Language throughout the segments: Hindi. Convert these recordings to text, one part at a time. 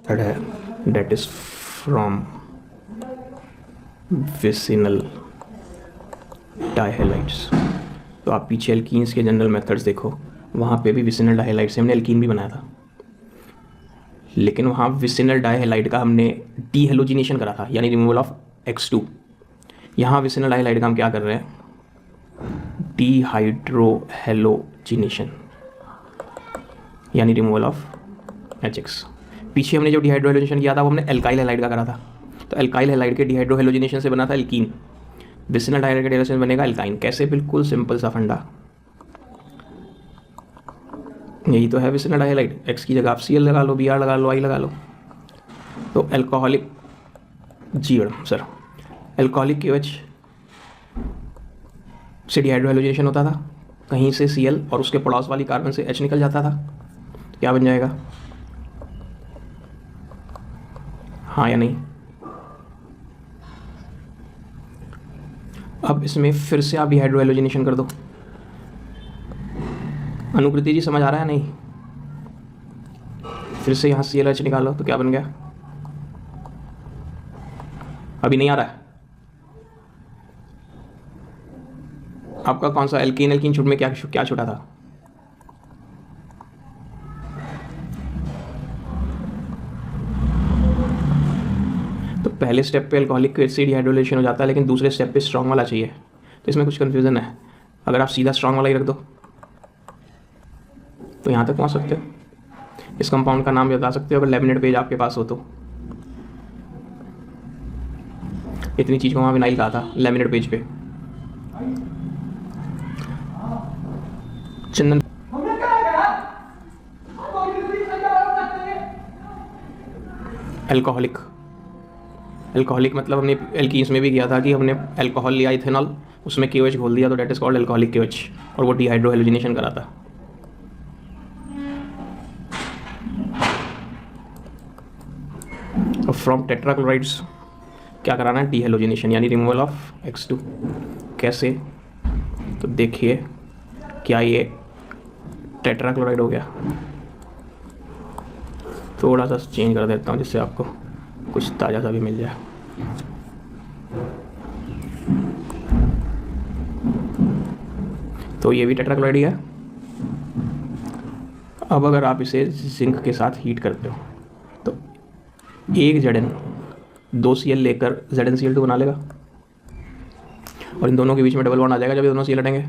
थर्ड है डेट इज फ्रॉम विसिनल डाइहैलाइड्स। तो आप पीछे एल्कीन्स के जनरल मेथड्स देखो, वहाँ पे भी विसिनल डाइहैलाइड से हमने एल्कीन भी बनाया था, लेकिन वहाँ विसिनल डाइहैलाइड का हमने डीहेलोजिनेशन करा था, यानी रिमूवल ऑफ X2। यहाँ विसिनल डाइहैलाइड का हम क्या कर रहे हैं, डीहाइड्रोहेलोजिनेशन, यानी रिमूवल ऑफ HX। पीछे हमने जो डीहाइड्रोहेलोजिनेशन किया था वो हमने एल्काइल हैलाइड का करा था, तो एल्काइल हैलाइड के डीहाइड्रोहेलोजिनेशन से बना था एल्कीन, विसिनल डाइहैलाइड के डीहाइड्रोहेलोजिनेशन बनेगा एल्काइन। कैसे, बिल्कुल सिंपल सा फंडा, यही तो है विसिनल डाइहैलाइड। X की जगह आप Cl लगा लो, Br लगा लो, I लगा लो। तो एल्कोहलिक एल्कोहलिक KOH से डिहाइड्रोहेलोजिनेशन होता था, कहीं से Cl और उसके पड़ोस वाली कार्बन से H निकल जाता था, तो क्या बन जाएगा, हाँ या नहीं। अब इसमें फिर से आप डिहाइड्रोहेलोजिनेशन कर दो। अनुकृति जी समझ आ रहा है नहीं, फिर से यहाँ ClH निकालो तो क्या बन गया, अभी नहीं आ रहा है आपका कौन सा एल्कीन, एल्कीन छूट में क्या छूटा था, तो पहले स्टेप पे अल्कोहलिक एसिड डिहाइड्रोलेशन हो जाता है, लेकिन दूसरे स्टेप पे स्ट्रॉन्ग वाला चाहिए, तो इसमें कुछ कन्फ्यूज़न है। अगर आप सीधा स्ट्रॉन्ग वाला ही रख दो तो यहाँ तक पहुँच सकते हो। इस कंपाउंड का नाम बता सकते हो अगर लैमिनेट पेज आपके पास हो तो। इतनी चीज़ को वहाँ विनाइल कहा था लैमिनेट पेज पे। चंदन एल्कोहलिक मतलब हमने एल्कीन्स में भी किया था कि हमने अल्कोहल लिया इथेनॉल, उसमें KOH घोल दिया, तो that is called alcoholic KOH, और वो डिहाइड्रोहेलोजिनेशन करा था। और फ्रॉम टेट्राक्लोराइड्स क्या कराना है, डीहेलोजिनेशन, यानी रिमूवल ऑफ X2। कैसे, तो देखिए क्या ये टेट्राक्लोराइड हो गया, थोड़ा सा चेंज कर देता हूँ जिससे आपको कुछ ताज़ा सा भी मिल जाए। तो ये भी टेट्राक्लोराइड ही है। अब अगर आप इसे जिंक के साथ हीट करते हो तो एक Zn 2 Cl लेकर ZnCl2 बना लेगा, और इन दोनों के बीच में डबल बॉन्ड आ जाएगा जब ये दोनों Cl हटेंगे,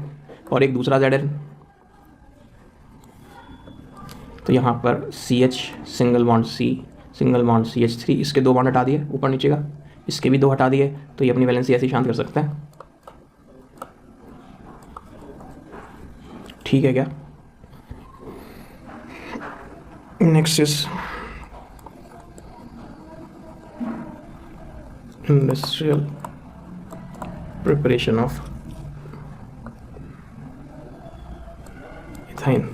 और एक दूसरा Zn, तो यहाँ पर CH सिंगल बॉन्ड CH3, इसके 2 बॉन्ड हटा दिए ऊपर नीचे का, इसके भी 2 हटा दिए, तो ये अपनी वैलेंसी ऐसे ही शांत कर सकते हैं। ठीक है क्या, next is industrial preparation of ethyne.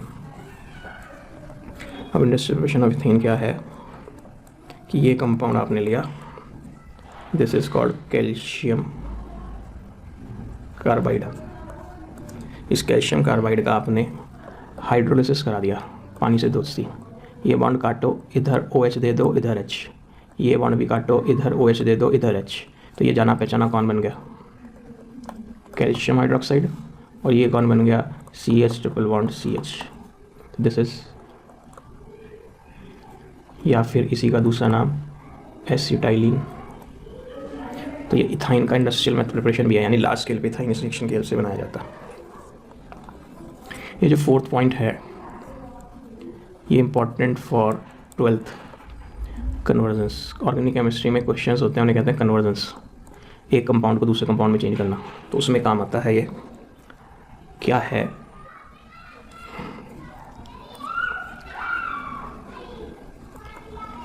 अब इंडस्ट्रियल प्रिपरेशन ऑफ इथाइन क्या है कि ये कंपाउंड आपने लिया, this is called calcium carbide. इस कैल्शियम कार्बाइड का आपने हाइड्रोलिसिस करा दिया, पानी से दोस्ती, ये बॉन्ड काटो, इधर OH दे दो, इधर H, ये बॉन्ड भी काटो, इधर OH दे दो, इधर H, तो ये जाना पहचाना कौन बन गया, कैल्शियम हाइड्रोक्साइड, और ये कौन बन गया, CH ट्रिपल बॉन्ड CH। तो दिस इज, या फिर इसी का दूसरा नाम एसिटाइलिन। तो ये इथाइन का इंडस्ट्रियल मेथड प्रिपरेशन भी है, यानी लार्ज स्केल पे इथाइन इस रिएक्शन की हेल्प से बनाया जाता है। ये जो 4th पॉइंट है ये important for 12th convergence. Organic chemistry में क्वेश्चंस होते हैं, उन्हें कहते हैं कन्वर्जेंस, एक कंपाउंड को दूसरे कंपाउंड में चेंज करना, तो उसमें काम आता है ये। क्या है,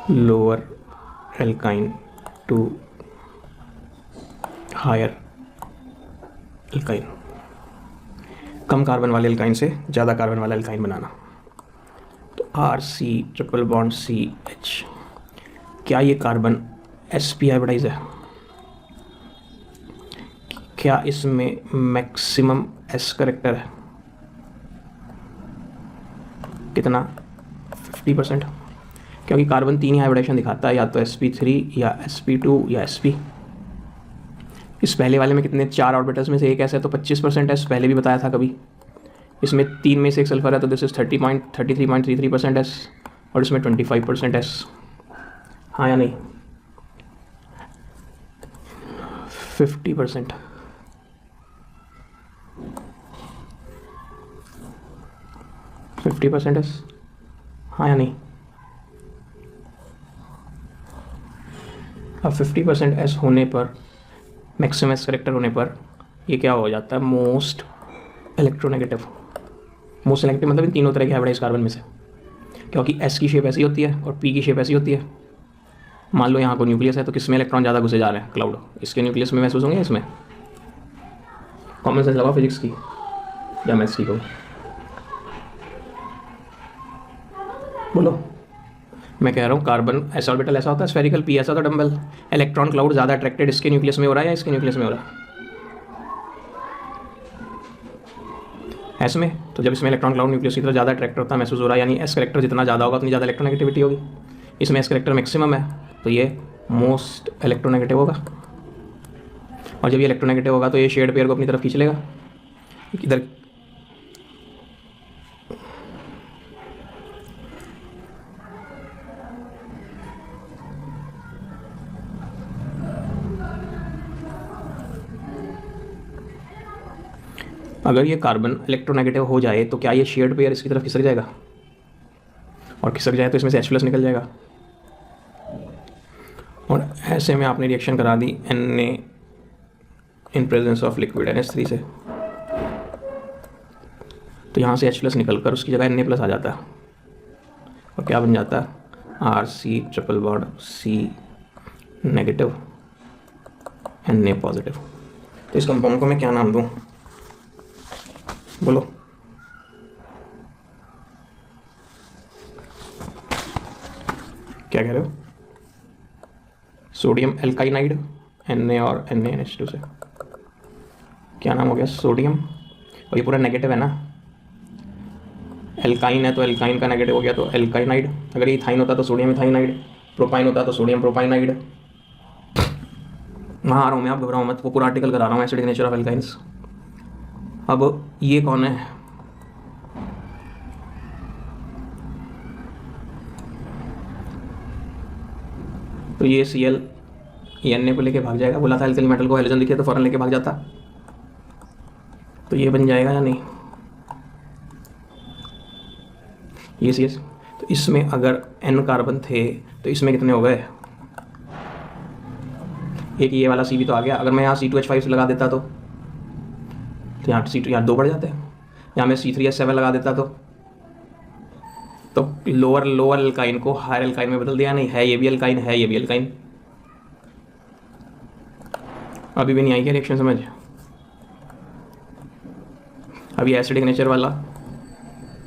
lower alkyne to higher alkyne, कम कार्बन वाले एल्काइन से ज़्यादा कार्बन वाला एल्काइन बनाना। तो RC ट्रिपल बॉन्ड CH, क्या ये कार्बन sp हाइब्रिडाइज है, क्या इसमें मैक्सिमम S करेक्टर है, कितना, 50%। क्योंकि कार्बन 3 ही हाइब्रिडेशन दिखाता है, या तो sp3 या sp2 या sp। इस पहले वाले में कितने 4 ऑर्बिटल्स में से एक ऐसा है तो 25% एस, पहले भी बताया था कभी। इसमें 3 में से एक सल्फर है तो दिस इज 33.33% एस, और इसमें 25% एस। हाँ या नहीं? 50%। 50% एस, हाँ या नहीं? अब 50% एस होने पर, मैक्सिमम एस करेक्टर होने पर, ये क्या हो जाता है? Most electronegative. मोस्ट इलेक्ट्रिक मतलब इन तीनों तरह के हाइब्रिडाइज कार्बन में से, क्योंकि एस की शेप ऐसी होती है और पी की शेप ऐसी होती है। मान लो यहाँ को न्यूक्लियस है तो किसमें इलेक्ट्रॉन ज़्यादा घुसे जा रहे हैं? क्लाउड। इसके न्यूक्लियस में महसूस होंगे, इसमें। कॉमन सेंस लगाओ फिजिक्स की या मैथ्स की, को बोलो। मैं कह रहा हूँ कार्बन एस ऑर्बिटल ऐसा होता है स्फेरिकल, पी ऐसा होता है डम्बल। इलेक्ट्रॉन क्लाउड ज़्यादा अट्रैक्टेड इसके न्यूक्लियस में हो रहा है या इसके न्यूक्लियस में हो रहा है? एस में। तो जब इसमें इलेक्ट्रॉन क्लाउड न्यूक्लियस की तरफ ज़्यादा अट्रैक्ट होता है, महसूस हो रहा है, यानी एस करेक्टर जितना ज़्यादा होगा उतनी ज़्यादा इलेक्ट्रोनेगेटिविटी होगी। इसमें एस करेक्टर मैक्सिमम है तो ये मोस्ट इलेक्ट्रोनेगेटिव होगा, और जब ये इलेक्ट्रोनेगेटिव होगा तो ये शेड पेयर को अपनी तरफ खींच लेगा। इधर अगर ये कार्बन इलेक्ट्रोनेगेटिव हो जाए तो क्या ये शेयर्ड पेयर इसकी तरफ खिसक जाएगा? और खिसक जाए तो इसमें से H+ निकल जाएगा, और ऐसे में आपने रिएक्शन करा दी Na in presence of liquid NH3 से, तो यहाँ से H+ निकल कर उसकी जगह Na+ आ जाता है, और क्या बन जाता है? Rc triple bond C negative Na positive. तो इस कंपाउंड को मैं क्या नाम दूँ? बोलो। क्या कह रहे हो? सोडियम एल्काइनाइड, Na और NaNH2 से। क्या नाम हो गया? सोडियम। और ये पूरा नेगेटिव है ना, एल्काइन है तो एल्काइन का नेगेटिव हो गया तो एल्काइनाइड। अगर ये इथाइन होता तो सोडियम इथाइनाइड, प्रोपाइन होता तो सोडियम प्रोपाइनाइड। वहाँ आ रहा हूँ मैं, आप घबराओ मत, वो पूरा आर्टिकल करा रहा हूँ, एसिडिक नेचर ऑफ एल्काइंस। अब ये कौन है? तो ये Cl ये Na को लेके भाग जाएगा। बोला था एल्कली मेटल को हाइड्रोजन दिखे तो फौरन लेके भाग जाता, तो ये बन जाएगा या नहीं? ये Cs। तो इसमें अगर N कार्बन थे तो इसमें कितने हो गए? एक ये वाला C भी तो आ गया। अगर मैं यहाँ C2H5 से लगा देता तो यहाँ C2, यहाँ 2 बढ़ जाते हैं। यहाँ मैं C3H7 लगा देता तो लोअर एल्काइन को हायर एल्काइन में बदल दिया नहीं? है ये भी एल्काइन, है ये भी एल्काइन। अभी भी नहीं आई क्या रिएक्शन समझ? अभी एसिडिक नेचर वाला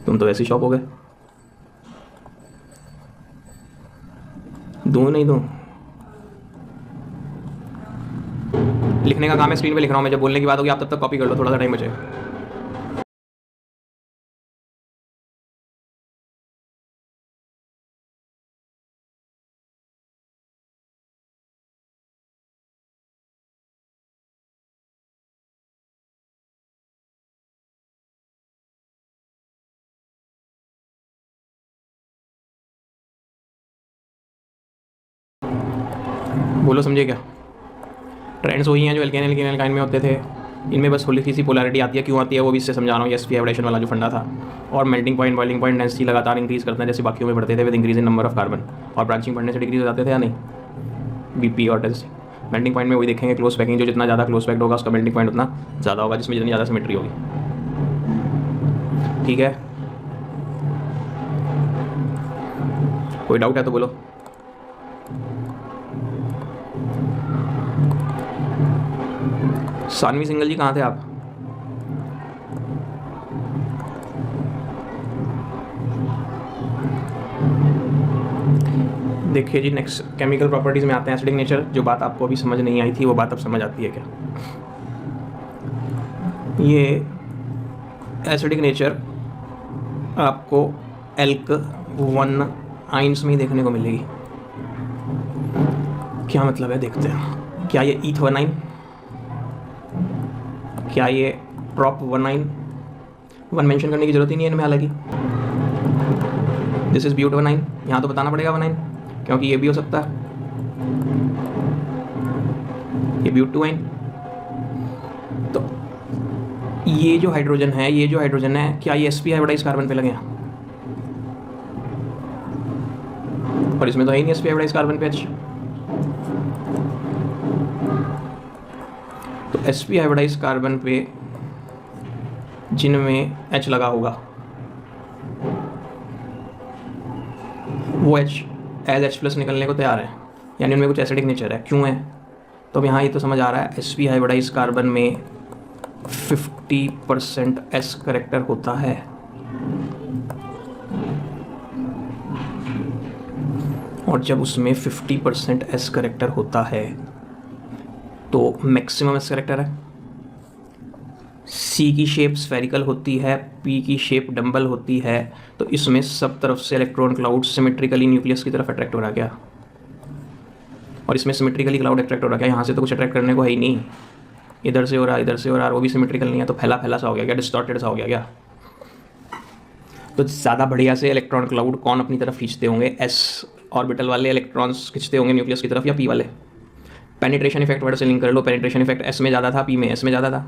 तुम तो वैसे शॉक हो गए। दूँ नहीं दूँ? लिखने का काम है, स्क्रीन पे लिख रहा हूँ मैं, जब बोलने की बात होगी आप तब तक कॉपी कर लो, थोड़ा सा टाइम बचे। बोलो समझे क्या? ट्रेंड्स वही हैं जो एल्केन एल्काइन में होते थे, इनमें बस थोड़ी सी पोलैरिटी आती है। क्यों आती है वो भी इससे समझा रहा हूँ, sp हाइब्रिडेशन वाला जो फंडा था। और melting point, boiling point, density लगातार इंक्रीज करते हैं जैसे बाकियों में बढ़ते थे with increase in number of carbon, और ब्रांचिंग बढ़ने से डिक्रीज हो जाते थे या नहीं? BP और डेंसिटी। मेल्टिंग पॉइंट में वही देखेंगे क्लोज पैकिंग, जो जितना ज़्यादा क्लोज पैक्ड होगा उसका मेल्टिंग पॉइंट उतना ज़्यादा होगा, जिसमें जितनी ज़्यादा सिमेट्री होगी। ठीक है, कोई डाउट है तो बोलो। सानवी सिंगल जी कहाँ थे आप? देखिए जी, नेक्स्ट केमिकल प्रॉपर्टीज में आते हैं। एसिडिक नेचर, जो बात आपको अभी समझ नहीं आई थी वो बात अब समझ आती है क्या? ये एसिडिक नेचर आपको एल्क 1 आइंस में ही देखने को मिलेगी। क्या मतलब है देखते हैं। क्या ये eth19, क्या ये prop19, वन मेंशन करने की जरूरत ही नहीं है इनमें, हालांकि दिस इज but19, यहाँ तो बताना पड़ेगा 19 क्योंकि ये भी हो सकता है, ये but2। तो ये जो हाइड्रोजन है, क्या ये sp हाइब्रिडाइज कार्बन पे लगे हैं? और इसमें तो है ही नहीं sp हाइब्रिडाइज कार्बन पे H। तो sp हाइब्रिडाइज कार्बन पे जिनमें H लगा होगा वो H एज H+ निकलने को तैयार है, यानी उनमें कुछ एसिडिक नेचर है। क्यों है? तो अब यहाँ ये तो समझ आ रहा है, sp हाइब्रिडाइज कार्बन में 50% S करेक्टर होता है। और जब उसमें 50% S करेक्टर होता है तो मैक्सिमम S करेक्टर है। C की शेप स्फेरिकल होती है, P की शेप डम्बल होती है, तो इसमें सब तरफ से इलेक्ट्रॉन क्लाउड सिमेट्रिकली न्यूक्लियस की तरफ अट्रैक्ट हो रहा क्या? और इसमें सिमेट्रिकली क्लाउड अट्रैक्ट हो रहा क्या? यहाँ से तो कुछ अट्रैक्ट करने को है ही नहीं, इधर से हो रहा, इधर से हो रहा, वो भी सिमेट्रिकल नहीं है, तो फैला फैला सा हो गया क्या? डिस्टॉर्टेड सा हो गया क्या? तो ज़्यादा बढ़िया से इलेक्ट्रॉन क्लाउड कौन अपनी तरफ खींचते होंगे? S ऑर्बिटल वाले इलेक्ट्रॉन्स खींचते होंगे न्यूक्लियस की तरफ, या P वाले? पेनिट्रेशन इफेक्ट वर्ड से लिंक कर लो। पेनिट्रेशन इफेक्ट S में ज़्यादा था, P में S में ज़्यादा था।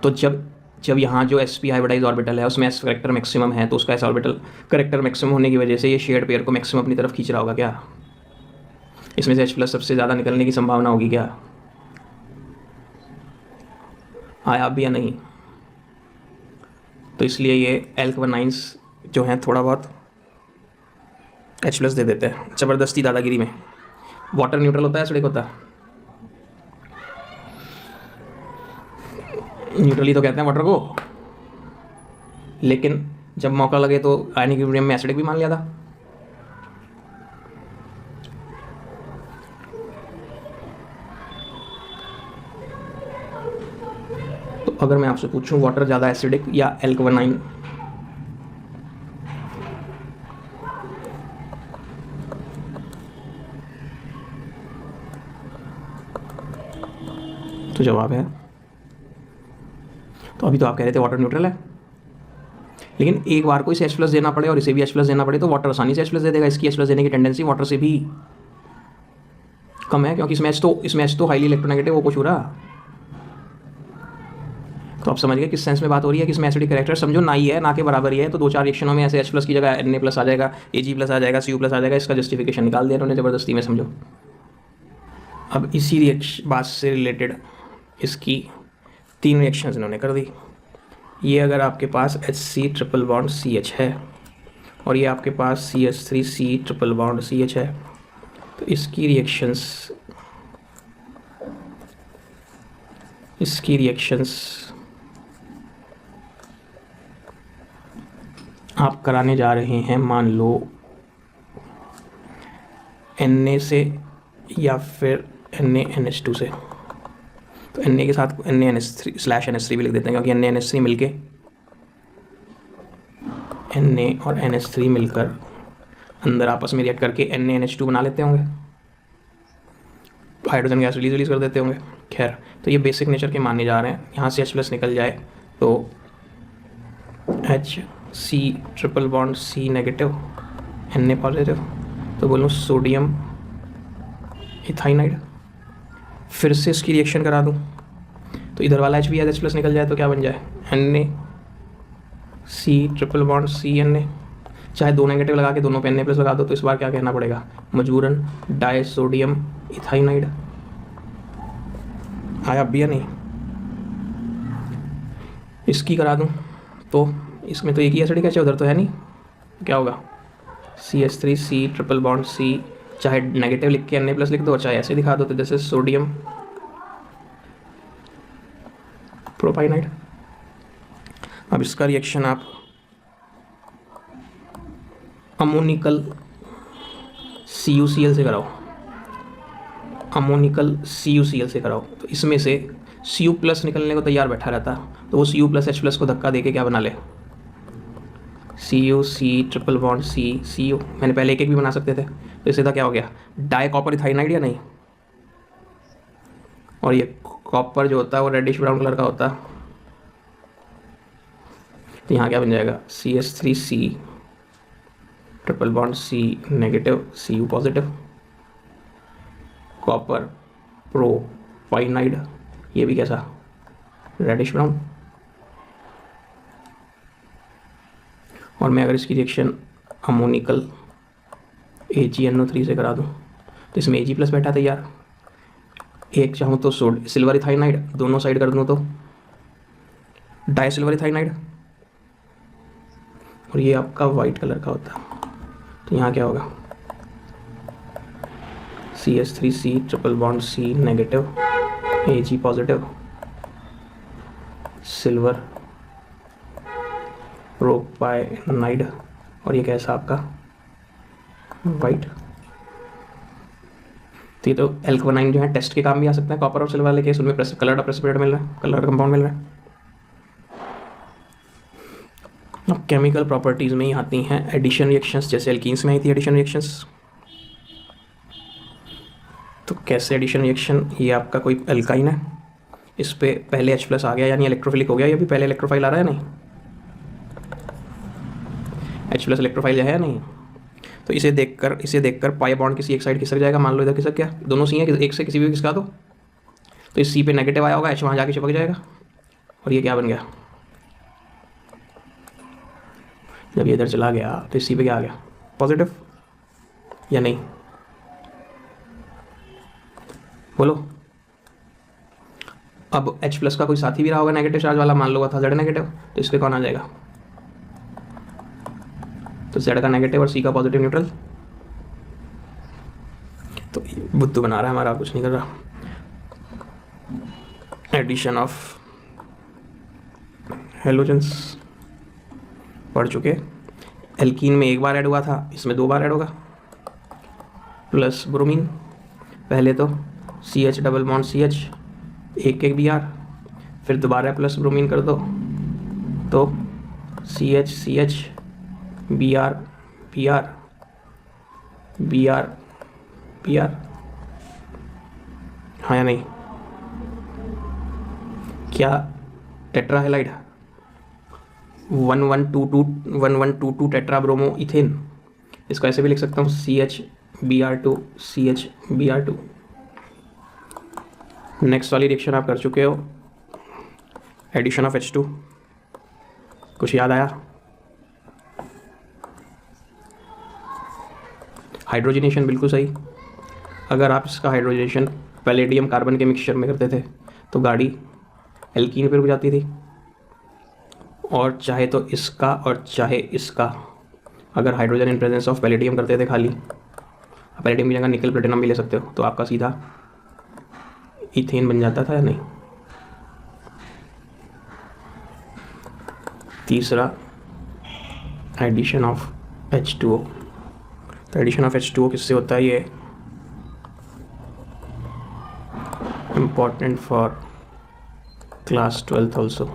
तो जब यहाँ जो sp हाइब्रिडाइज ऑर्बिटल है उसमें S करेक्टर मैक्सिमम है, तो उसका S ऑर्बिटल करेक्टर मैक्सिमम होने की वजह से ये शेयर्ड पेयर को मैक्सिमम अपनी तरफ खींच रहा होगा क्या? इसमें से H+ सबसे ज़्यादा निकलने की संभावना होगी क्या? आया भी या नहीं? तो इसलिए ये एल्क-19 जो हैं थोड़ा बहुत H+ दे देते हैं ज़बरदस्ती दादागिरी में। वाटर न्यूट्रल होता है, एसिडिक होता है? न्यूट्रल ही तो कहते हैं वाटर को, लेकिन जब मौका लगे तो आयनिक इक्विलिब्रियम में एसिडिक भी मान लिया था। तो अगर मैं आपसे पूछूं वाटर ज़्यादा एसिडिक या एल्क-19, तो जवाब है, तो अभी तो आप कह रहे थे वाटर न्यूट्रल है, लेकिन एक बार को इसे H+ देना पड़े और इसे भी H+ देना पड़े तो वाटर आसानी से H+ दे देगा। इसकी H+ देने की टेंडेंसी वाटर से भी कम है, क्योंकि इसमें H तो हाईली इलेक्ट्रोनेगेटिव वो कुछ हो रहा। तो आप समझ गए किस सेंस में बात हो रही है कि इसमें एसिडिक कैरेक्टर समझो ना ही है, ना के बराबर ही है। तो 2-4 रिएक्शनों में ऐसे H+ की जगह Na+ आ जाएगा, Ag+ आ जाएगा, Cu+ आ जाएगा। इसका जस्टिफिकेशन निकाल दिया उन्होंने ज़बरदस्ती में, समझो। अब इसी रिएक्शन बात से रिलेटेड इसकी 3 रिएक्शंस इन्होंने कर दी। ये अगर आपके पास Hc ट्रिपल बॉन्ड CH है और ये आपके पास CH3C ट्रिपल बॉन्ड CH है, तो इसकी रिएक्शंस आप कराने जा रहे हैं, मान लो Na से या फिर NaNH2 से। तो Na के साथ NaNH3/NH3 भी लिख देते हैं, क्योंकि NaNH3 मिलके Na और NH3 मिलकर अंदर आपस में रिएक्ट करके NaNH2 बना लेते होंगे, हाइड्रोजन गैस रिलीज कर देते होंगे। खैर, तो ये बेसिक नेचर के मानने जा रहे हैं। यहाँ से H+ निकल जाए तो Hc triple bond C negative, Na positive, तो बोलूँ सोडियम इथाइनाइड। फिर से इसकी रिएक्शन करा दूँ तो इधर वाला H भी H+ निकल जाए तो क्या बन जाए? NaC triple bond CNA। चाहे 2 नेगेटिव लगा के दोनों पे Na+ लगा दो, तो इस बार क्या कहना पड़ेगा? मजबूरन डाइसोडियम इथाइनाइड। आया भी या नहीं? इसकी करा दूँ तो इसमें तो एक ही एसिडिक है, उधर तो है नहीं, क्या होगा? CH3C triple bond C। चाहे नेगेटिव लिख के Na+ लिख दो, चाहे ऐसे दिखा दो, तो जैसे सोडियम प्रोपाइनाइड। अब इसका रिएक्शन आप अमोनिकल CuCl से कराओ, अमोनिकल CuCl से कराओ, तो इसमें से Cu+ निकलने को तैयार बैठा रहता, तो वो Cu+ H+ को धक्का देके क्या बना ले? CuC ट्रिपल बॉन्ड Cu, मैंने पहले एक एक भी बना सकते थे, तो इससे क्या हो गया, डाई कॉपर इथाइनाइड या नहीं। और ये कॉपर जो होता है वो रेडिश ब्राउन कलर का होता है, तो यहाँ क्या बन जाएगा, CH3C triple bond C negative Cu positive, copper propynide, ये भी कैसा, रेडिश ब्राउन। और मैं अगर इसकी रिएक्शन अमोनिकल AgNO3 से करा दूँ तो इसमें Ag प्लस बैठा तैयार, एक चाहूँ तो सिल्वर इथाइनाइड, दोनों साइड कर दूँ तो डाई सिल्वर इथाइनाइड, और ये आपका वाइट कलर का होता है, तो यहाँ क्या होगा, CH3C triple bond C negative Ag positive, silver propynide, और ये कैसा आपका वाइट। तो ये तो एल्कवानाइन जो है टेस्ट के काम भी आ सकता है, कॉपर और सिल्वर वाले केस, उनमें कलर्ड प्रेसिपिटेट मिल रहा है, कलर्ड कंपाउंड मिल रहा है। अब केमिकल प्रॉपर्टीज में ही आती हैं एडिशन रिएक्शंस, जैसे एल्कीन्स में आई थी एडिशन रिएक्शंस। तो कैसे एडिशन रिएक्शन, ये आपका कोई एल्काइन है, इस पे पहले H प्लस आ गया यानी इलेक्ट्रोफिलिक हो गया, ये भी पहले इलेक्ट्रोफाइल आ रहा है नहीं, H प्लस इलेक्ट्रोफाइल है नहीं, तो इसे देखकर पाई बॉन्ड किसी एक साइड खिसक जाएगा, मान लो इधर खिसक गया, दोनों सी हैं, एक से किसी भी खिसका दो, तो इस सी पे नेगेटिव आया होगा, H वहाँ जाके चिपक जाएगा, और ये क्या बन गया, जब ये इधर चला गया तो इस सी पे क्या आ गया, पॉजिटिव या नहीं, बोलो। अब H प्लस का कोई साथी भी रहा होगा नेगेटिव चार्ज वाला, मान लो था Z नेगेटिव, तो इस पर कौन आ जाएगा, तो Z का नेगेटिव और C का पॉजिटिव न्यूट्रल, तो बुद्धू बना रहा है हमारा, कुछ नहीं कर रहा। एडिशन ऑफ हेलोजेंस पढ़ चुके, एल्कीन में एक बार ऐड हुआ था, इसमें 2 बार ऐड होगा, प्लस ब्रोमीन, पहले तो CH डबल बॉन्ड CH एक Br, फिर दोबारा प्लस ब्रोमीन कर दो तो CH Br Br Br Br, हाँ या नहीं, क्या tetra halide 1122 tetra bromo ethane, इसको ऐसे भी लिख सकता हूँ CH Br2 CH Br2। Next वाली रिएक्शन आप कर चुके हो, एडिशन ऑफ H2, कुछ याद आया, हाइड्रोजनेशन बिल्कुल सही, अगर आप इसका हाइड्रोजनेशन पैलेडियम कार्बन के मिक्सचर में करते थे तो गाड़ी एल्कीन पे रुक जाती थी, और चाहे तो इसका और चाहे इसका अगर hydrogen in presence of palladium करते थे खाली, पैलेडियम की जगह निकल प्लेटिनम भी ले सकते हो, तो आपका सीधा इथेन बन जाता था या नहीं। तीसरा एडिशन ऑफ H2O, तो एडिशन ऑफ H2O किससे होता है, ये important for class 12th also.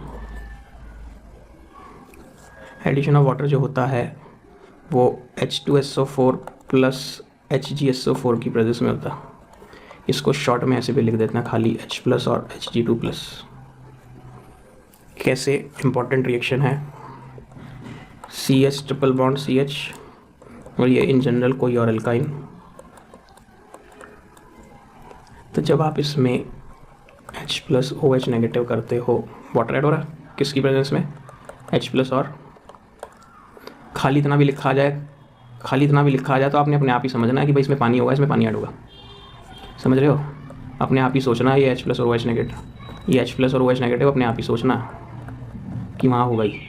Addition of water जो होता है वो H2SO4 प्लस HgSO4 की प्रेजेंस में होता है, इसको शॉर्ट में ऐसे भी लिख देते हैं खाली H प्लस और Hg2 प्लस। कैसे इम्पॉर्टेंट रिएक्शन है, CH ट्रिपल बॉन्ड CH, और ये इन जनरल कोई और एल्काइन, तो जब आप इसमें H प्लस OH नेगेटिव करते हो, वाटर ऐड हो रहा है किसकी प्रेजेंस में, H प्लस, और खाली इतना भी लिखा आ जाए तो आपने अपने आप ही समझना है कि भाई इसमें पानी होगा, इसमें पानी ऐड होगा, समझ रहे हो, अपने आप ही सोचना है ये H प्लस और OH नेगेटिव, ये H प्लस और OH नेगेटिव अपने आप ही सोचना कि वहाँ होगा ही,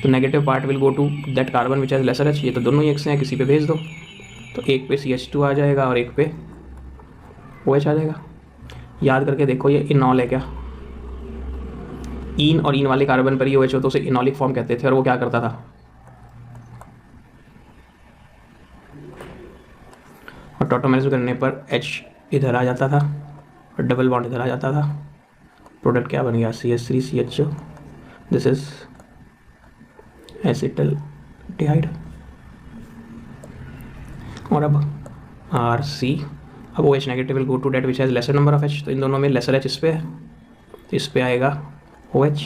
तो negative part will go to that carbon which has lesser H, ये तो दोनों ही एक्स हैं, किसी पे भेज दो, तो एक पे CH2 आ जाएगा और एक पे OH आ जाएगा। याद करके देखो ये इनॉल है क्या, इन और इन वाले कार्बन पर ही OH हो तो उसे इनॉलिक फॉर्म कहते थे, और वो क्या करता था, और टॉटोमेरिज्म करने पर H इधर आ जाता था और डबल बॉन्ड इधर आ जाता था, प्रोडक्ट क्या बन गया, CH3CHO, this is acetal acetaldehyde. और अब RC, अब OH negative will go to that which has lesser number of H, तो इन दोनों में लेसर H इस पे है, तो इस पे आएगा OH,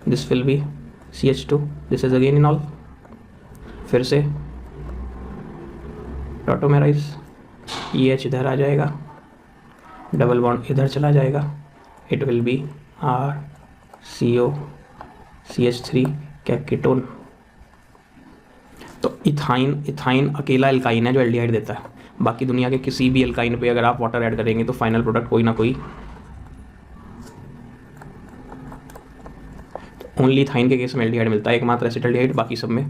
this will be CH2, this is again in all, फिर से टॉटोमेराइज, EH इधर आ जाएगा, डबल बॉन्ड इधर चला जाएगा, it will be RCO CH3 क्या कीटोन। तो इथाइन अकेला एल्काइन है जो एल्डिहाइड देता है, बाकी दुनिया के किसी भी एल्काइन पे अगर आप वाटर ऐड करेंगे तो फाइनल प्रोडक्ट कोई ना कोई, तो ओनली इथाइन के केस में एल्डिहाइड मिलता है एकमात्र एसिटाल्डिहाइड, बाकी सब में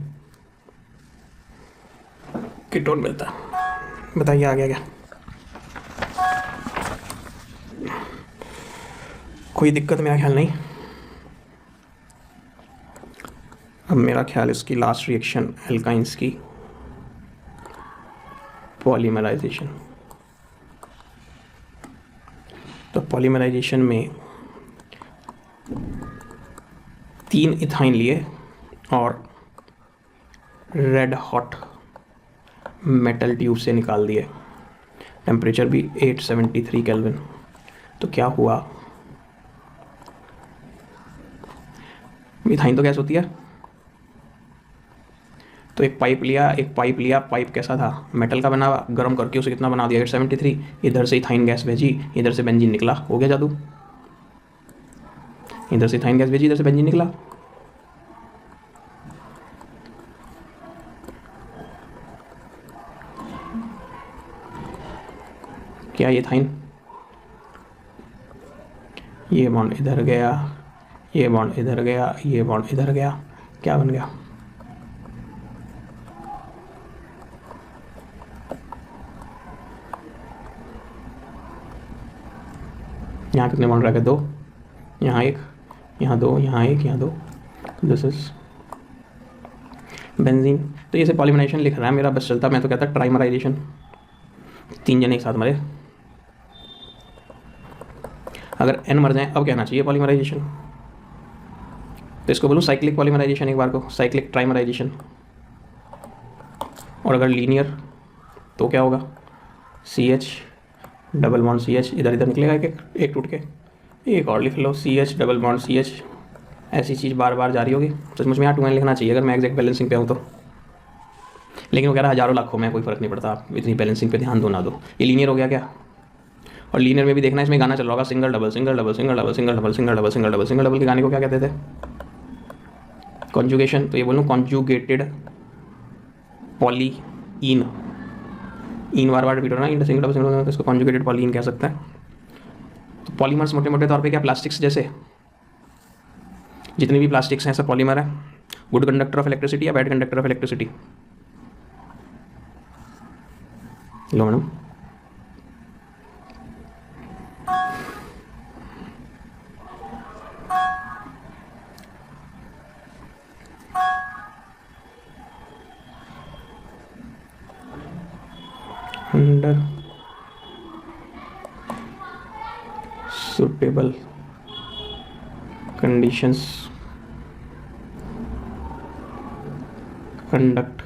कीटोन मिलता है। बताइए आ गया क्या, कोई दिक्कत मेरा ख्याल नहीं। अब मेरा ख्याल इसकी लास्ट रिएक्शन एल्काइंस की पॉलीमराइजेशन। तो पॉलीमराइजेशन में 3 इथाइन लिए और रेड हॉट मेटल ट्यूब से निकाल दिए, टेम्परेचर भी 873 केल्विन। तो क्या हुआ, इथाइन तो गैस होती है, तो एक पाइप लिया, पाइप कैसा था, मेटल का बना हुआ, गर्म करके उसे कितना बना दिया 873, इधर से इथाइन गैस भेजी, इधर से बेंजीन निकला, हो गया जादू। इधर से इथाइन गैस भेजी, इधर से बेंजीन निकला। क्या ये इथाइन, ये बॉन्ड इधर गया, ये बॉन्ड इधर गया, ये बॉन्ड इधर गया, क्या बन गया, यहाँ कितने बॉन्ड रह गए, 2, यहाँ 1, यहाँ 2, यहाँ 1, यहाँ 2, दिस इज बेंजीन। तो ये से पॉलीमराइजेशन लिख रहा है मेरा, बस चलता, मैं तो कहता ट्राइमराइजेशन, 3 जने एक साथ मरे, अगर n मर जाए अब कहना चाहिए पॉलीमराइजेशन, तो इसको बोलूँ साइक्लिक पॉलीमराइजेशन एक बार को, साइक्लिक ट्राइमराइजेशन। और अगर लीनियर तो क्या होगा, CH डबल बॉन्ड CH, इधर इधर निकलेगा एक टूट के, एक और लिख लो CH डबल बॉन्ड CH, ऐसी चीज़ बार बार जारी होगी। तो मुझ में यहाँ 2n लिखना चाहिए अगर मैं एग्जैक्ट बैलेंसिंग पे हूँ तो, लेकिन वो कह रहा हज़ारों लाखों में कोई फ़र्क नहीं पड़ता, आप इतनी बैलेंसिंग पे ध्यान दो ना दो। ये लीनियर हो गया क्या, और लीनियर में भी देखना इसमें गाना चल रहा होगा single double single double single double single double single double single double single double के गाने को क्या कहते थे, कॉन्जुगेशन। तो ये बोलूँ कॉन्जुगेटेड पॉलीइन, इन बार बार रिपीट होना, इन सिंगल डबल सिंगल, तो इसको कॉन्जुगेटेड पॉलीइन कह सकते हैं। तो पॉलीमर्स मोटे मोटे तौर पे क्या, प्लास्टिक्स जैसे जितनी भी प्लास्टिक्स हैं सब पॉलीमर है, गुड कंडक्टर ऑफ इलेक्ट्रिसिटी या bad conductor of electricity. Low madam, under suitable conditions conduct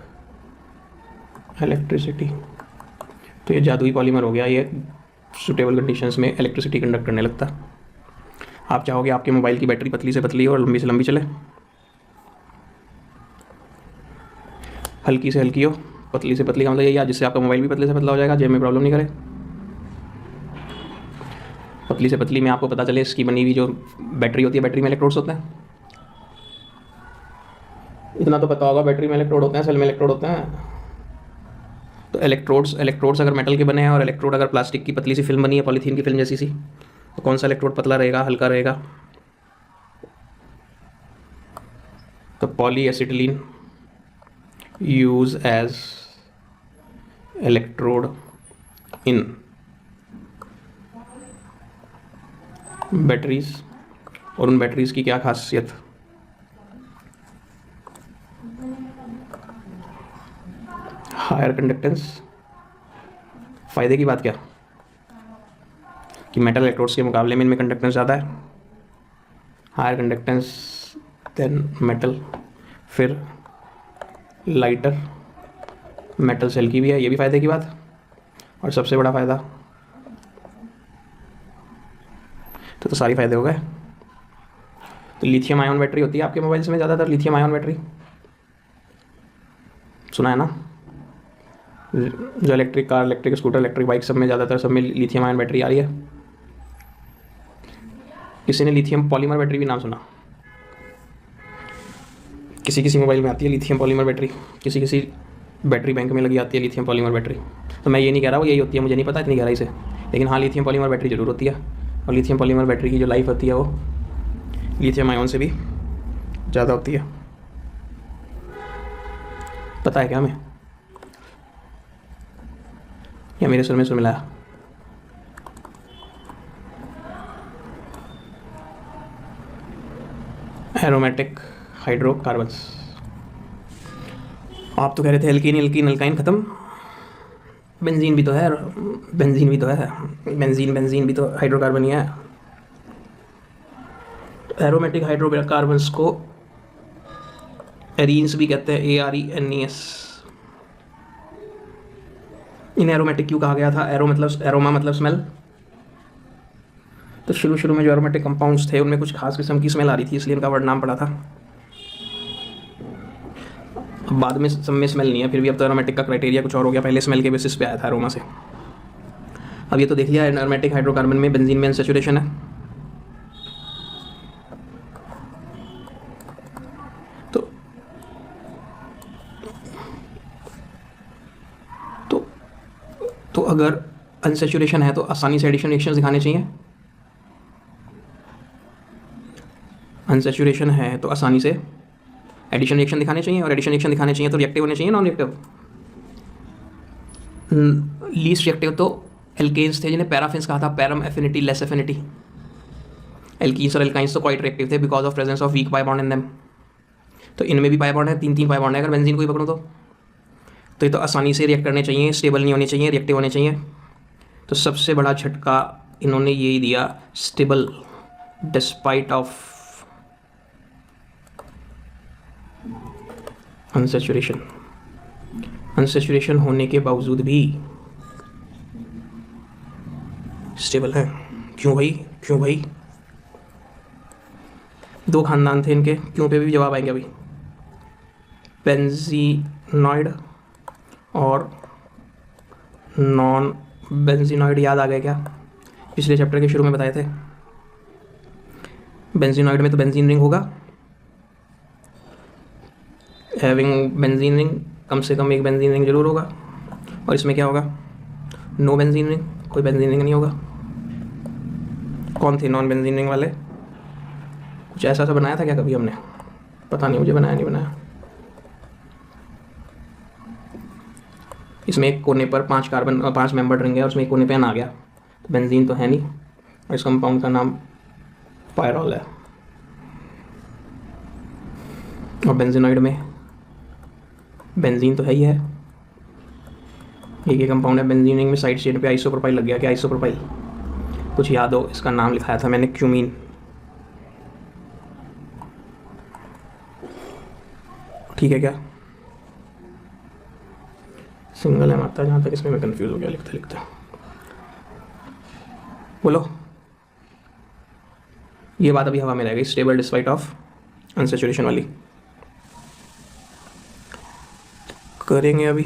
electricity। तो ये जादुई पॉलीमर हो गया, ये सुटेबल कंडीशंस में इलेक्ट्रिसिटी कंडक्ट करने लगता। आप चाहोगे आपके मोबाइल की बैटरी पतली से पतली हो और लंबी से लंबी चले, हल्की से हल्की हो, पतली से पतली का मतलब यही, जिससे आपका मोबाइल भी पतले से पतला हो जाएगा, जेब में प्रॉब्लम नहीं करे। पतली से पतली में आपको पता चले इसकी बनी हुई जो बैटरी होती है, बैटरी में इलेक्ट्रोड्स होते हैं, इतना तो पता होगा, बैटरी में इलेक्ट्रोड होते हैं, सेल में इलेक्ट्रोड होते हैं। तो इलेक्ट्रोड्स अगर मेटल के बने हैं और इलेक्ट्रोड अगर प्लास्टिक की पतली सी फिल्म बनी है, पॉलीथीन की फिल्म जैसी सी, तो कौन सा इलेक्ट्रोड पतला रहेगा, हल्का रहेगा। तो polyacetylene use as electrode in batteries. और उन बैटरीज की क्या खासियत, हायर कंडक्टेंस। फायदे की बात क्या, कि मेटल इलेक्ट्रोड्स के मुकाबले में इनमें कंडक्टेंस ज़्यादा है, हायर कंडक्टेंस देन मेटल। फिर लाइटर मेटल सेल की भी है, ये भी फ़ायदे की बात। और सबसे बड़ा फ़ायदा तो सारी फ़ायदे हो गए। तो लिथियम आयन बैटरी होती है आपके मोबाइल्स में ज़्यादातर, लिथियम आयन बैटरी सुना है ना। जो electric car, electric scooter, electric bike सब में ज़्यादातर सब में लिथियम आयन बैटरी आ रही है। किसी ने लिथियम पॉलीमर बैटरी भी नाम सुना? किसी किसी मोबाइल में आती है लिथियम पॉलीमर बैटरी, किसी किसी बैटरी बैंक में लगी आती है लिथियम पॉलीमर बैटरी। तो मैं ये नहीं कह रहा वो यही होती है, मुझे नहीं पता इतनी गहराई से, लेकिन हाँ लिथियम पॉलीमर बैटरी ज़रूर होती है। और लिथियम पॉलीमर बैटरी की जो लाइफ होती है वो लिथियम आयन से भी ज़्यादा होती है। पता है क्या हमें, या मेरे सुर में सुर मिलाया? Aromatic hydrocarbons. आप तो कह रहे थे एल्कीन एल्कीन अल्काइन ख़त्म, बेंजीन भी तो है, बेंजीन भी तो है, बेंजीन भी तो हाइड्रोकार्बन ही है। एरोमेटिक हाइड्रोकार्बन्स को एरीन्स भी कहते हैं, ARENES। इन्हें एरोमेटिक क्यों कहा गया था? एरो मतलब एरोमा मतलब स्मेल। तो शुरू शुरू में जो एरोमेटिक कंपाउंड्स थे उनमें कुछ खास किस्म की स्मेल आ रही थी, इसलिए इनका वर्ड नाम पड़ा था। अब बाद में सब में स्मेल नहीं है, फिर भी अब तो एरोमेटिक का क्राइटेरिया कुछ और हो गया, पहले स्मेल के बेसिस पे आया था एरोमा से। अब ये तो देख लिया एरोमेटिक हाइड्रोकार्बन में बेंजीन में अनसैचुरेशन है। तो अगर अनसैचुरेशन है तो आसानी से एडिशन रिएक्शंस दिखाने चाहिए। अनसैचुरेशन है तो आसानी से एडिशन रिएक्शन दिखाने चाहिए, और एडिशन रिएक्शन दिखाने चाहिए तो रिएक्टिव होने चाहिए, नॉन रिएक्टिव। लीस्ट रिएक्टिव तो एल्केन्स थे जिन्हें पैराफिन्स कहा था, param affinity less affinity. Alkenes और एल्काइंस तो क्वाइट रिएक्टिव थे because of presence of week pi bond in them. तो इनमें भी पाई बॉन्ड है, 3 पाई बॉन्ड है। अगर बेंजीन को ही पकड़ूँ तो ये तो आसानी से रिएक्ट करने चाहिए, स्टेबल नहीं होने चाहिए, रिएक्टिव होने चाहिए। तो सबसे बड़ा झटका इन्होंने यही दिया, stable despite of unsaturation. Unsaturation होने के बावजूद भी स्टेबल है। क्यों भाई, क्यों भाई? 2 खानदान थे इनके, क्यों पे भी जवाब आएंगे अभी। बेंजीनॉइड और नॉन बेंजीनॉइड याद आ गए क्या? पिछले चैप्टर के शुरू में बताए थे। बेंजीनॉइड में तो बेंजीन रिंग होगा, हैविंग बेंजीन रिंग, कम से कम एक बेंजीन रिंग जरूर होगा। और इसमें क्या होगा? नो बेंजीन रिंग, कोई बेंजीन रिंग नहीं होगा। कौन थे नॉन बेंजीन रिंग वाले? कुछ ऐसा सा बनाया था क्या कभी हमने? पता नहीं मुझे, बनाया नहीं बनाया। इसमें एक कोने पर 5 मेंबर रिंग है और उसमें एक कोने पे एन आ गया, तो बेंजीन तो है नहीं, और इस कंपाउंड का नाम पायरॉल है। और बेंजीनॉइड में बेंजीन तो है ही है, ये कंपाउंड है। बेंजीन रिंग में साइड चेन पे आइसोप्रोपाइल लग गया। क्या आइसोप्रोपाइल? कुछ याद हो? इसका नाम लिखाया था मैंने, क्यूमीन। ठीक है क्या? सिंगल है माता, जहाँ तक इसमें मैं कंफ्यूज हो गया लिखते लिखते। बोलो, ये बात अभी हवा में रह गई, स्टेबल डिस्पाइट ऑफ अनसैचुरेशन वाली। करेंगे अभी,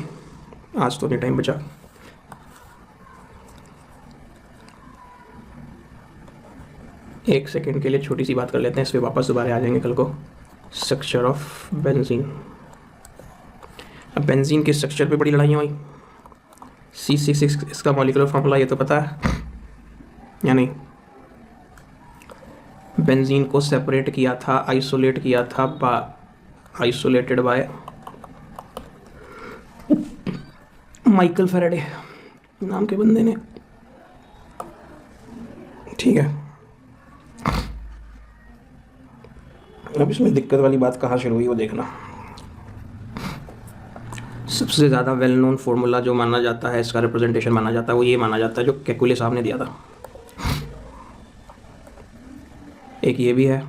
आज तो नहीं टाइम बचा। एक सेकेंड के लिए छोटी सी बात कर लेते हैं, इस पर वापस दोबारा आ जाएंगे कल को। Structure of benzene. अब बेंजीन के स्ट्रक्चर पे बड़ी लड़ाइयाँ हुई। C6 इसका मॉलिक्यूलर फॉर्मूला ये तो पता है या नहीं? बेंजीन को सेपरेट किया था, आइसोलेट किया था आइसोलेटेड बाय माइकल फैराडे नाम के बंदे ने। ठीक है, अब इसमें दिक्कत वाली बात कहाँ शुरू हुई वो देखना। सबसे ज़्यादा वेल नोन फार्मूला जो माना जाता है, इसका रिप्रेजेंटेशन माना जाता है, वो ये माना जाता है जो कैकुले साहब ने दिया था। एक ये भी है,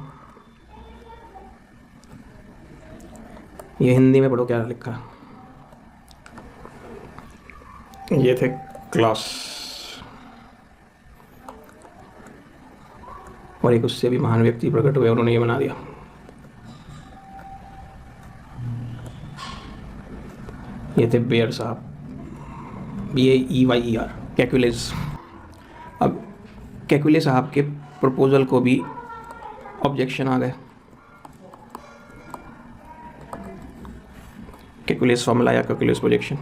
ये हिंदी में पढ़ो क्या लिखा है। ये थे क्लास, और एक उससे भी महान व्यक्ति प्रकट हुए, उन्होंने ये बना दिया। ये थे बेयर साहब, BAEYER, कैकुलेस। अब कैकुले साहब के प्रपोजल को भी ऑब्जेक्शन आ गए। कैकुलेस फॉर्मूला या कैकुलेस प्रोजेक्शन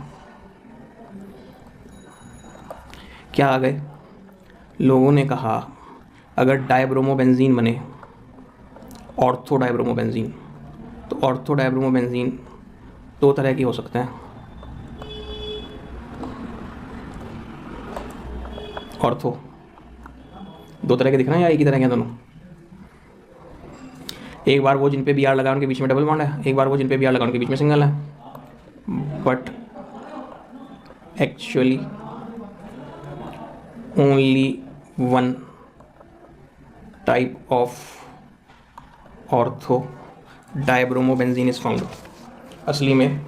क्या आ गए? लोगों ने कहा अगर डायब्रोमोबेंजीन बने, ऑर्थो डायब्रोमोबेंजीन, तो ऑर्थो डायब्रोमोबेंजीन दो तरह की हो सकते हैं। ऑर्थो दो तरह के दिख रहे हैं या एक ही तरह के दोनों? एक बार वो जिन पे BR लगा उनके बीच में डबल बॉन्ड है, एक बार वो जिन पे BR लगा उनके बीच में सिंगल है। But actually only one type of ortho dibromobenzene is found. असली में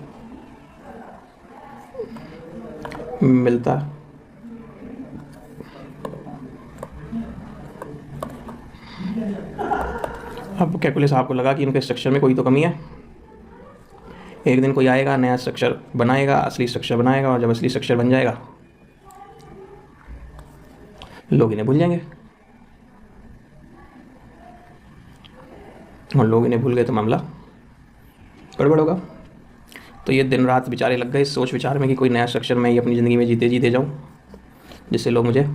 मिलता अब कैकुले साहब को लगा कि इनके स्ट्रक्चर में कोई तो कमी है। एक दिन कोई आएगा, नया स्ट्रक्चर बनाएगा, असली स्ट्रक्चर बनाएगा, और जब असली स्ट्रक्चर बन जाएगा लोग इन्हें भूल जाएंगे, और लोग इन्हें भूल गए तो मामला गड़बड़ होगा। तो ये दिन रात बेचारे लग गए इस सोच विचार में कि कोई नया स्ट्रक्चर मैं ही अपनी ज़िंदगी में जीते जीते जाऊँ जिससे लोग मुझे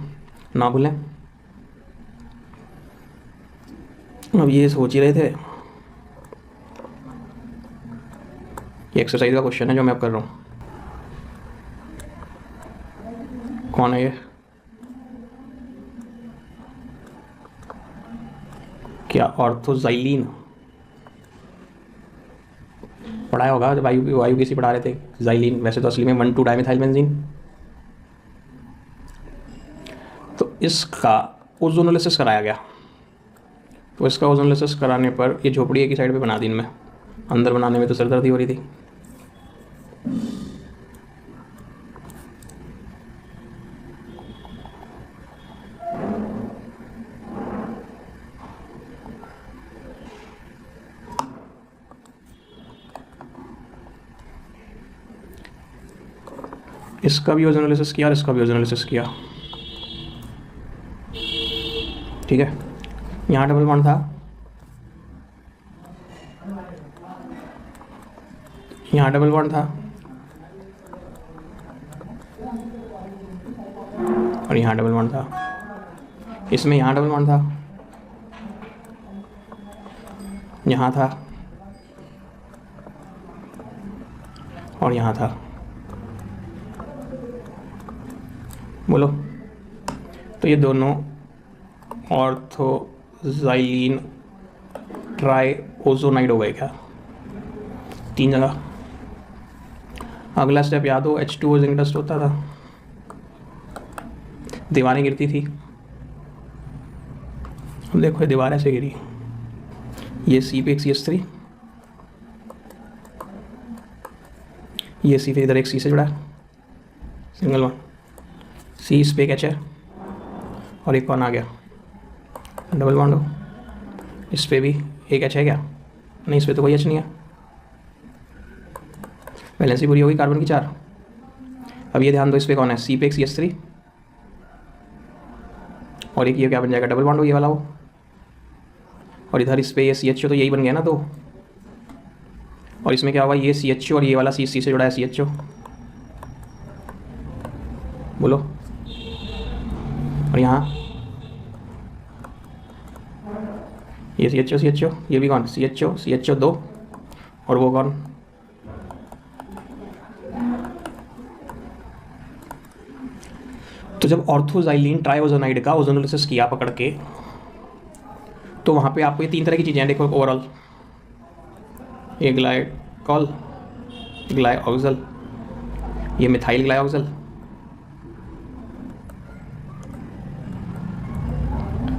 ना भूलें। अब ये सोच ही रहे थे। ये एक्सरसाइज का क्वेश्चन है जो मैं अब कर रहा हूँ। कौन है ये? क्या ऑर्थोजाइलिन पढ़ाया होगा जब वायु किसी पढ़ा रहे थे। जाइलिन वैसे तो असली में 1,2 डाइमिथाइल बेंजीन। तो इसका ओजोनोलिसिस कराया गया। तो इसका ओजोनोलिसिस कराने पर ये झोपड़ी एक ही साइड पे बना दी इनमें, अंदर बनाने में तो सरदर्दी हो रही थी। इसका भी ओजोनोलिसिस किया और इसका भी ओजोनोलिसिस किया। ठीक है, यहाँ डबल बॉन्ड था, यहाँ डबल बॉन्ड था, और यहाँ डबल बॉन्ड था। इसमें यहाँ डबल बॉन्ड था, यहाँ था, और यहाँ था। बोलो, तो ये दोनों ऑर्थोजाइलिन ट्राइओजोनाइड हो गए क्या? 3 जगह। अगला स्टेप याद हो, H2O जिंक डस्ट होता था, दीवारें गिरती थी। अब देखो ये दीवार ऐसे गिरी, ये C पे एक CH3, ये C फिर इधर एक C से जुड़ा है, सिंगल वन। C इस पे एक H है, और एक कौन आ गया? डबल बॉन्ड हो। इस पे भी एक H है क्या? नहीं, इस पे तो कोई H नहीं है। वैलेंसी पूरी होगी कार्बन की 4। अब ये ध्यान दो, इस पे कौन है? C पे एक CH3, और एक ये क्या बन जाएगा? डबल बॉन्ड हो ये वाला हो। और इधर इस पे ये CHO, तो यही बन गया ना 2। और इसमें क्या होगा? ये CHO और ये वाला C से जुड़ा है CHO। बोलो, और यहाँ ये CHO, ये भी कौन? CHO 2, और वो कौन? तो जब ऑर्थोजाइलिन ट्राइओजोनाइड का ओजोनोलिसिस किया पकड़ के, तो वहाँ पे आपको ये 3 तरह की चीज़ें देखो ओवरऑल। ये ग्लाइकॉल, ग्लाइऑक्सल, ये मिथाइल ग्लाइऑक्सल,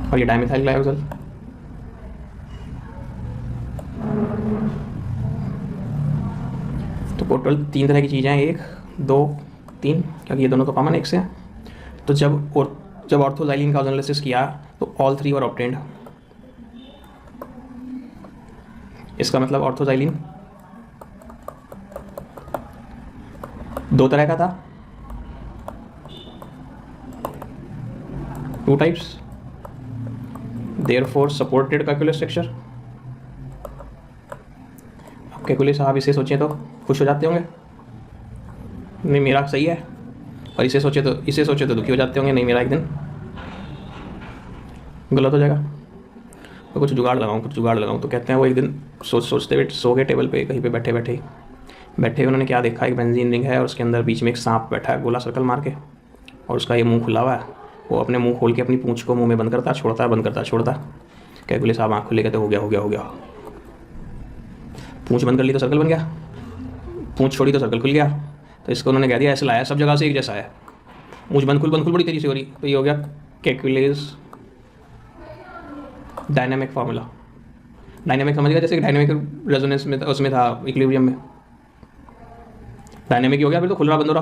और ये डाइमिथाइल ग्लाइऑक्सल। टोटल 3 तरह की चीज़ें हैं, 1 2 3, क्योंकि ये दोनों तो कॉमन एक से हैं। तो जब ऑर्थोजाइलिन का एनालिसिस किया तो ऑल 3 वर ऑब्टेन्ड। इसका मतलब ऑर्थोजाइलिन 2 तरह का था, 2 टाइप्स, देयरफॉर सपोर्टेड कैकुलस स्ट्रक्चर। अब कैकुलस साहब इसे सोचें तो खुश हो जाते होंगे, नहीं मेरा सही है, और इसे सोचे तो दुखी हो जाते होंगे, नहीं मेरा एक दिन गलत हो जाएगा। तो कुछ जुगाड़ लगाऊं तो कहते हैं वो एक दिन सोचते हुए सो गए टेबल पे, कहीं पे बैठे उन्होंने क्या देखा, एक बेंजीन रिंग है और उसके अंदर बीच में एक सांप बैठा है गोला सर्कल मार के, और उसका ये मुंह खुला हुआ है। वो अपने मुंह खोल के अपनी पूंछ को मुंह में बंद करता छोड़ता। कैकुलस साहब आँख खुले कहते हो गया। पूंछ बंद कर ली तो सर्कल बन गया, पूंछ छोड़ी तो सर्कल खुल गया। तो इसको उन्होंने कह दिया ऐसे लाया, सब जगह से एक जैसा है, पूंछ बंद खुल बड़ी तेजी से हो रही, तो ये हो गया कैकुलस डायनामिक फार्मूला। डायनामिक समझ गया, जैसे डायनामिक रेजोनेंस में उसमें था, इक्विलिब्रियम में डायनामिक ही हो गया, फिर तो खुल रहा बंद हो रहा